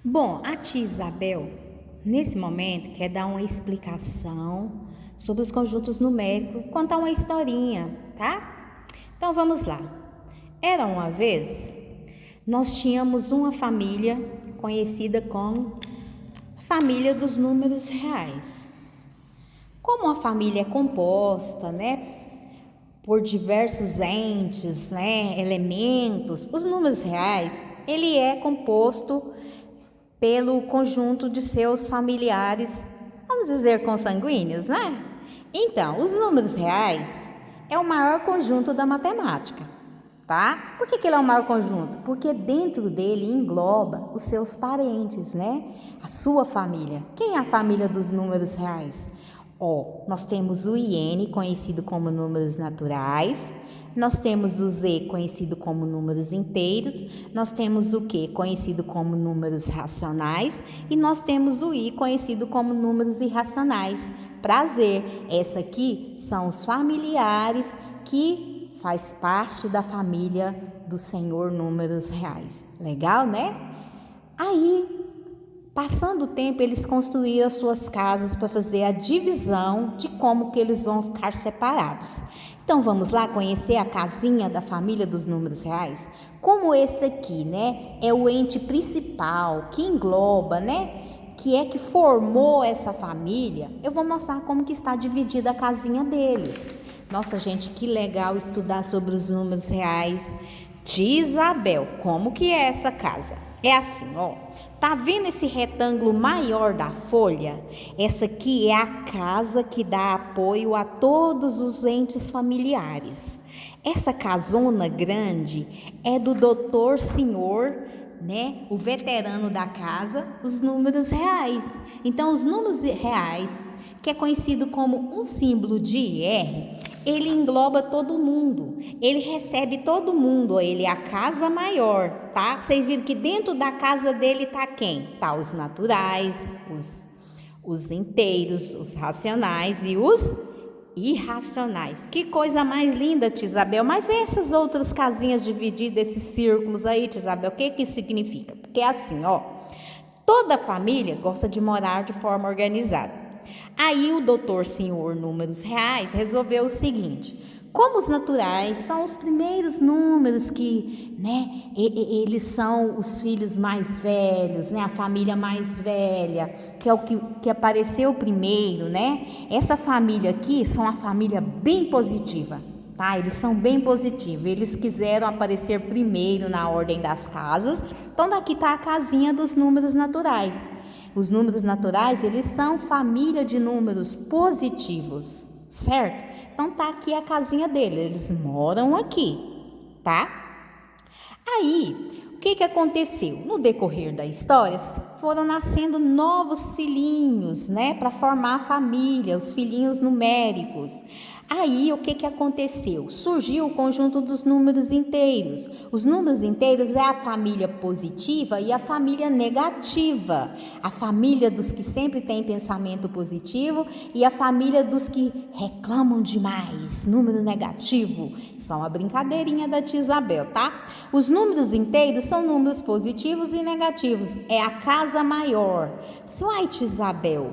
Bom, a tia Isabel, nesse momento, quer dar uma explicação sobre os conjuntos numéricos, contar uma historinha, tá? Então vamos lá. Era uma vez, nós tínhamos uma família conhecida como família dos números reais. Como a família é composta, por diversos entes, elementos, os números reais, ele é composto pelo conjunto de seus familiares, vamos dizer consanguíneos, né? Então, os números reais é o maior conjunto da matemática, tá? Por que ele é o maior conjunto? Porque dentro dele engloba os seus parentes, a sua família. Quem é a família dos números reais? Nós temos o iene, conhecido como números naturais, nós temos o z, conhecido como números inteiros, nós temos o q, conhecido como números racionais, e nós temos o i, conhecido como números irracionais. Prazer, essa aqui são os familiares que faz parte da família do Senhor Números Reais. Legal, né? Aí, passando o tempo, eles construíram as suas casas para fazer a divisão de como que eles vão ficar separados. Então, vamos lá conhecer a casinha da família dos números reais? Como esse aqui, é o ente principal que engloba, que formou essa família, eu vou mostrar como que está dividida a casinha deles. Nossa, gente, que legal estudar sobre os números reais. Tia Isabel, como que é essa casa? É assim, tá vendo esse retângulo maior da folha? Essa aqui é a casa que dá apoio a todos os entes familiares. Essa casona grande é do doutor senhor, o veterano da casa, os números reais. Então, os números reais, que é conhecido como um símbolo de IR, ele engloba todo mundo, ele recebe todo mundo, ele é a casa maior, tá? Vocês viram que dentro da casa dele tá quem? Tá os naturais, os inteiros, os racionais e os irracionais. Que coisa mais linda, tia Isabel. Mas essas outras casinhas divididas, esses círculos aí, tia Isabel, o que que significa? Porque é assim, toda família gosta de morar de forma organizada. Aí o doutor senhor Números Reais resolveu o seguinte: como os naturais são os primeiros números que, eles são os filhos mais velhos, a família mais velha, que é o que apareceu primeiro, Essa família aqui são uma família bem positiva, tá? Eles são bem positivos, eles quiseram aparecer primeiro na ordem das casas. Então daqui está a casinha dos números naturais. Os números naturais, eles são família de números positivos, certo? Então tá aqui a casinha deles, eles moram aqui, tá? Aí, o que aconteceu? No decorrer da história, foram nascendo novos filhinhos, para formar a família, os filhinhos numéricos. Aí, o que aconteceu? Surgiu o conjunto dos números inteiros. Os números inteiros é a família positiva e a família negativa. A família dos que sempre têm pensamento positivo e a família dos que reclamam demais. Número negativo. Só uma brincadeirinha da tia Isabel, tá? Os números inteiros são números positivos e negativos. É a casa maior. Uai, tia Isabel,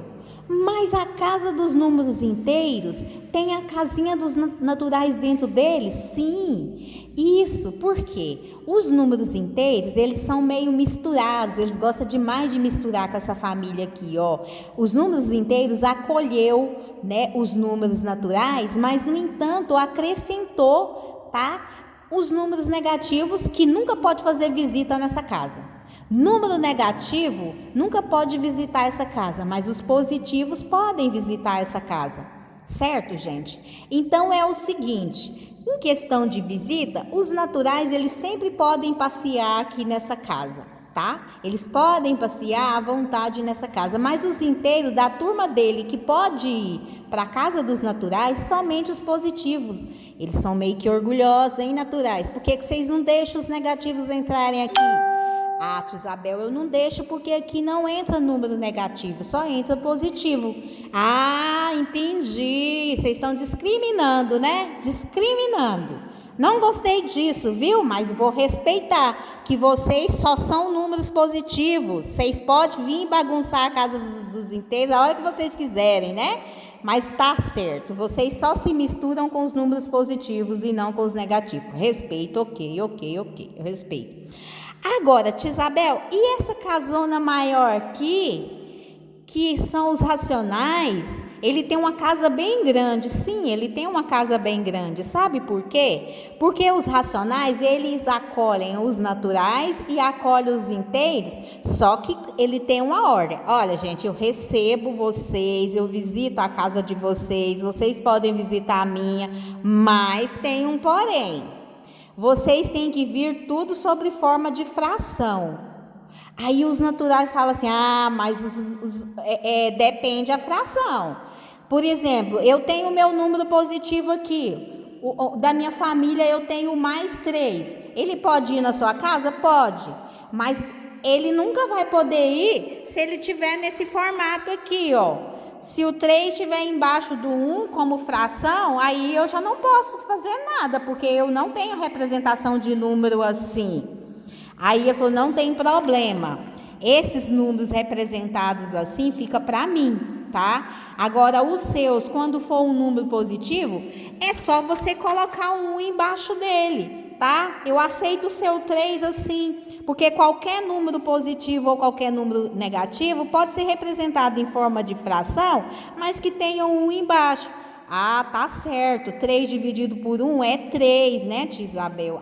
mas a casa dos números inteiros tem a casinha dos naturais dentro deles? Sim, isso porque os números inteiros, eles são meio misturados, eles gostam demais de misturar com essa família aqui, Os números inteiros acolheu, os números naturais, mas, no entanto, acrescentou, tá? Os números negativos que nunca pode fazer visita nessa casa. Número negativo nunca pode visitar essa casa, mas os positivos podem visitar essa casa, certo, gente? Então é o seguinte, em questão de visita, os naturais eles sempre podem passear aqui nessa casa, tá? Eles podem passear à vontade nessa casa, mas os inteiros da turma dele que pode ir para a casa dos naturais, somente os positivos. Eles são meio que orgulhosos, hein, naturais? Por que vocês não deixam os negativos entrarem aqui? Ah, tia Isabel, eu não deixo porque aqui não entra número negativo, só entra positivo. Ah, entendi. Vocês estão discriminando, Discriminando. Não gostei disso, viu? Mas vou respeitar que vocês só são números positivos. Vocês podem vir bagunçar a casa dos inteiros a hora que vocês quiserem, né? Mas tá certo. Vocês só se misturam com os números positivos e não com os negativos. Respeito, ok. Eu respeito. Agora, tia Isabel, e essa casona maior aqui, que são os racionais? Ele tem uma casa bem grande. Sim, ele tem uma casa bem grande. Sabe por quê? Porque os racionais, eles acolhem os naturais e acolhem os inteiros, só que ele tem uma ordem. Olha, gente, eu recebo vocês, eu visito a casa de vocês, vocês podem visitar a minha, mas tem um porém. Vocês têm que vir tudo sobre forma de fração. Aí os naturais falam assim, mas depende a fração. Por exemplo, eu tenho o meu número positivo aqui, da minha família eu tenho mais 3. Ele pode ir na sua casa? Pode, mas ele nunca vai poder ir se ele estiver nesse formato aqui, ó. Se o 3 estiver embaixo do 1 como fração, aí eu já não posso fazer nada, porque eu não tenho representação de número assim. Aí ele falou, não tem problema. Esses números representados assim, fica para mim, tá? Agora, os seus, quando for um número positivo, é só você colocar um 1 embaixo dele, tá? Eu aceito o seu 3 assim, porque qualquer número positivo ou qualquer número negativo pode ser representado em forma de fração, mas que tenha um 1 embaixo. Tá certo, 3 dividido por 1 é 3, né, tia Isabel?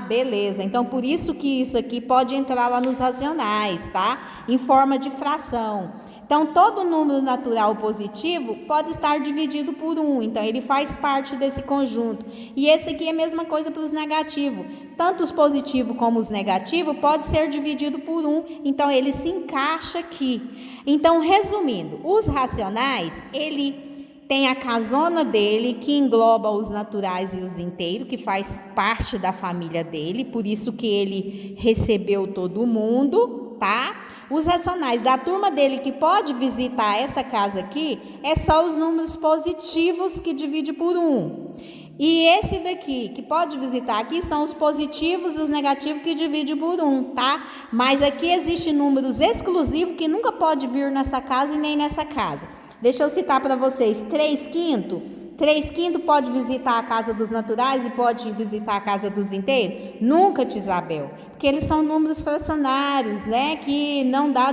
Beleza, então por isso que isso aqui pode entrar lá nos racionais, tá? Em forma de fração. Então, todo número natural positivo pode estar dividido por 1, então ele faz parte desse conjunto. E esse aqui é a mesma coisa para os negativos. Tanto os positivos como os negativos pode ser dividido por 1, então ele se encaixa aqui. Então, resumindo, os racionais, ele tem a casona dele, que engloba os naturais e os inteiros, que faz parte da família dele, por isso que ele recebeu todo mundo, tá? Os racionais da turma dele que pode visitar essa casa aqui, é só os números positivos que divide por 1. E esse daqui, que pode visitar aqui, são os positivos e os negativos que divide por 1, tá? Mas aqui existem números exclusivos que nunca pode vir nessa casa e nem nessa casa. Deixa eu citar para vocês, 3/5. 3/5 pode visitar a casa dos naturais e pode visitar a casa dos inteiros? Nunca, tia Isabel, porque eles são números fracionários, né? Que não dá,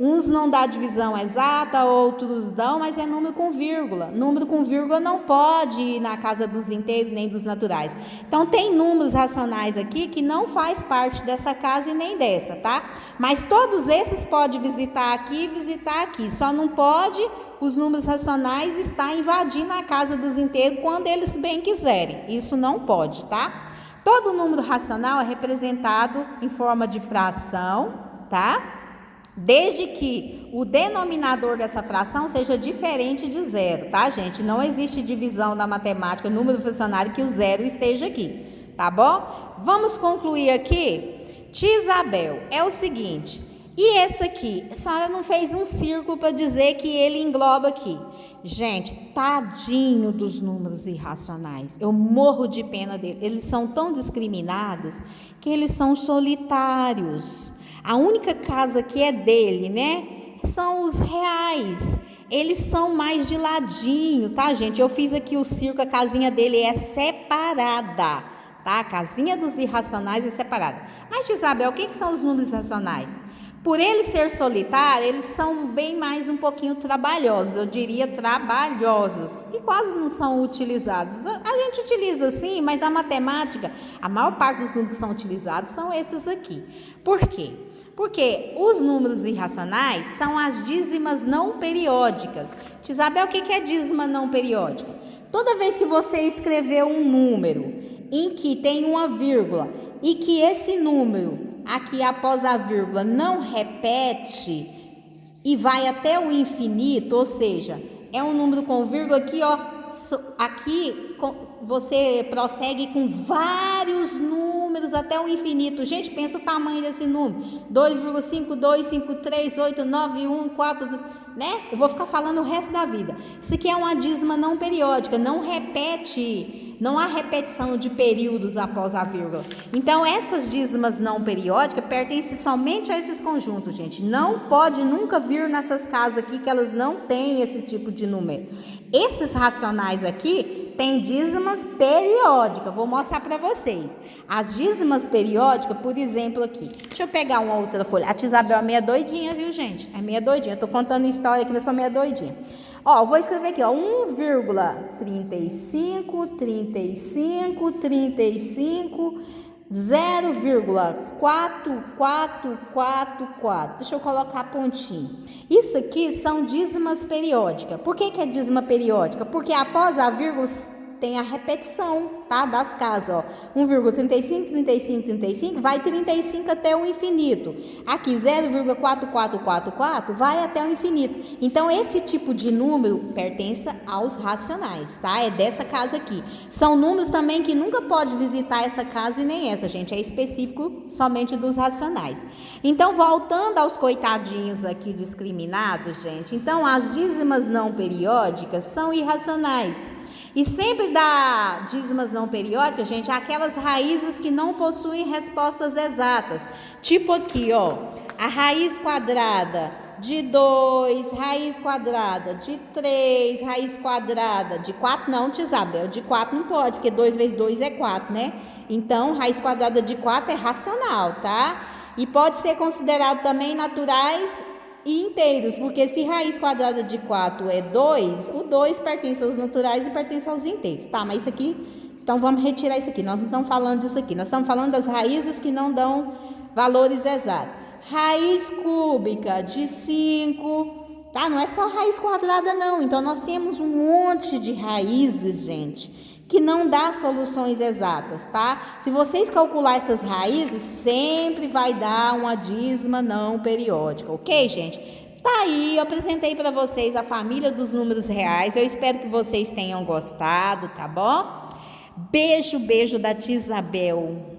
uns não dá divisão exata, outros dão, mas é número com vírgula. Número com vírgula não pode ir na casa dos inteiros nem dos naturais. Então, tem números racionais aqui que não faz parte dessa casa e nem dessa, tá? Mas todos esses pode visitar aqui e visitar aqui. Só não pode os números racionais estar invadindo a casa dos inteiros quando eles bem quiserem. Isso não pode, tá? Todo número racional é representado em forma de fração, tá? Desde que o denominador dessa fração seja diferente de 0, tá, gente? Não existe divisão na matemática, número fracionário, que o 0 esteja aqui, tá bom? Vamos concluir aqui. Tia Isabel, é o seguinte, e esse aqui? A senhora não fez um círculo para dizer que ele engloba aqui. Gente, tadinho dos números irracionais. Eu morro de pena deles. Eles são tão discriminados que eles são solitários. A única casa que é dele, né, são os reais. Eles são mais de ladinho, tá, gente? Eu fiz aqui o círculo, a casinha dele é separada, tá? A casinha dos irracionais é separada. Mas, Isabel, o que são os números racionais? Por ele ser solitário, eles são bem mais um pouquinho trabalhosos, eu diria trabalhosos, e quase não são utilizados. A gente utiliza sim, mas na matemática, a maior parte dos números que são utilizados são esses aqui. Por quê? Porque os números irracionais são as dízimas não periódicas. Tia Isabel, o que é dízima não periódica? Toda vez que você escreveu um número em que tem uma vírgula e que esse número aqui após a vírgula não repete e vai até o infinito, ou seja, é um número com vírgula aqui, ó, aqui você prossegue com vários números até o infinito. Gente, pensa o tamanho desse número, 2,52538914, né? Eu vou ficar falando o resto da vida. Isso aqui é uma dízima não periódica, não repete Não há repetição de períodos após a vírgula. Então, essas dízimas não periódicas pertencem somente a esses conjuntos, gente. Não pode nunca vir nessas casas aqui que elas não têm esse tipo de número. Esses racionais aqui têm dízimas periódicas. Vou mostrar para vocês. As dízimas periódicas, por exemplo, aqui. Deixa eu pegar uma outra folha. A tia Isabel é meia doidinha, viu, gente? É meia doidinha. Eu tô contando história aqui, mas sou meia doidinha. Ó, eu vou escrever aqui, ó, 1,35, 35, 35, 0,4444. Deixa eu colocar pontinho. Isso aqui são dízimas periódicas. Por que é dízima periódica? Porque após a vírgula tem a repetição, tá? Das casas, ó. 1,35, 35, 35, vai 35 até o infinito. Aqui, 0,4444 vai até o infinito. Então, esse tipo de número pertence aos racionais, tá? É dessa casa aqui. São números também que nunca pode visitar essa casa e nem essa, gente. É específico somente dos racionais. Então, voltando aos coitadinhos aqui discriminados, gente. Então, as dízimas não periódicas são irracionais. E sempre dá dízimas não periódicas, gente, aquelas raízes que não possuem respostas exatas. Tipo aqui, ó, a raiz quadrada de 2, raiz quadrada de 3, raiz quadrada de 4. Não, tia Isabel, de 4 não pode, porque 2 vezes 2 é 4, né? Então, raiz quadrada de 4 é racional, tá? E pode ser considerado também naturais e inteiros, porque se raiz quadrada de 4 é 2, o 2 pertence aos naturais e pertence aos inteiros, tá? Mas isso aqui, então vamos retirar isso aqui, nós não estamos falando disso aqui, nós estamos falando das raízes que não dão valores exatos. Raiz cúbica de 5, tá? Não é só raiz quadrada não, então nós temos um monte de raízes, gente, que não dá soluções exatas, tá? Se vocês calcular essas raízes, sempre vai dar uma dízima não periódica, ok, gente? Tá aí, eu apresentei para vocês a família dos números reais, eu espero que vocês tenham gostado, tá bom? Beijo, beijo da tia Isabel.